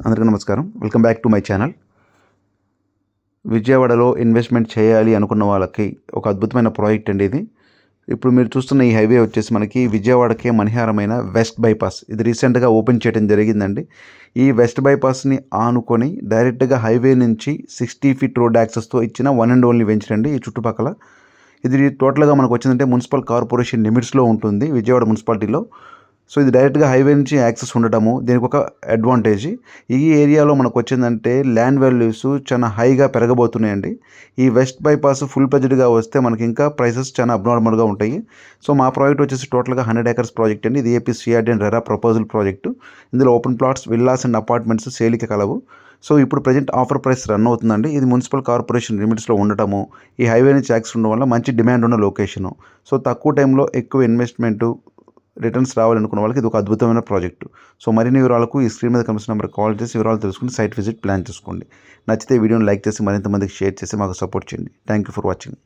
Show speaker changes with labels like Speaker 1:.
Speaker 1: అందరికీ నమస్కారం. Welcome back to my channel. విజయవాడలో ఇన్వెస్ట్మెంట్ చేయాలి అనుకున్న వాళ్ళకి ఒక అద్భుతమైన ప్రాజెక్ట్ అండి ఇది. ఇప్పుడు మీరు చూస్తున్న ఈ హైవే వచ్చేసి మనకి విజయవాడకే మణిహారమైన వెస్ట్ బైపాస్. ఇది రీసెంట్గా ఓపెన్ చేయడం జరిగిందండి. ఈ వెస్ట్ బైపాస్ని ఆనుకొని డైరెక్ట్గా హైవే నుంచి 60 ఫీట్ రోడ్ యాక్సెస్తో ఇచ్చిన వన్ అండ్ ఓన్లీ వెంచర్ అండి ఈ చుట్టుపక్కల. ఇది టోటల్గా మనకు వచ్చిందంటే మున్సిపల్ కార్పొరేషన్ లిమిట్స్లో ఉంటుంది విజయవాడ మున్సిపాలిటీలో. సో ఇది డైరెక్ట్గా హైవే నుంచి యాక్సెస్ ఉండటము దీనికి ఒక అడ్వాంటేజ్. ఈ ఏరియాలో మనకు వచ్చిందంటే ల్యాండ్ వాల్యూస్ చాలా హైగా పెరగబోతున్నాయండి. ఈ వెస్ట్ బైపాస్ ఫుల్ ప్లెజ్డ్గా వస్తే మనకి ఇంకా ప్రైసెస్ చాలా అబ్నార్మల్గా ఉంటాయి. సో మా ప్రాజెక్ట్ వచ్చేసి టోటల్గా 100 acres ప్రాజెక్ట్ అండి. ఇది AP CRD and RERA proposal project. ఇందులో open plots, villas and apartments సేల్కి కలవు. సో ఇప్పుడు ప్రజెంట్ ఆఫర్ ప్రైస్ రన్ అవుతుందండి. ఇది మున్సిపల్ కార్పొరేషన్ లిమిట్స్లో ఉండటము, ఈ హైవే నుంచి యాక్సెస్ ఉండడం వల్ల మంచి డిమాండ్ ఉన్న లొకేషను. సో తక్కువ టైంలో ఎక్కువ ఇన్వెస్ట్మెంటు రిటర్న్స్ రావాలనుకున్న వాళ్ళకి ఇది ఒక అద్భుతమైన ప్రాజెక్టు. సో మరిన్ని వివరాలకు ఈ స్క్రీన్ మీద కనిపిస్తున్న నెంబర్కి కాల్ చేసి వివరాలు తెలుసుకుని సైట్ విజిట్ ప్లాన్ చేసుకోండి. నచ్చితే వీడియోని లైక్ చేసి మరింత మందికి షేర్ చేసి మాకు సపోర్ట్ చేయండి. Thank you for watching.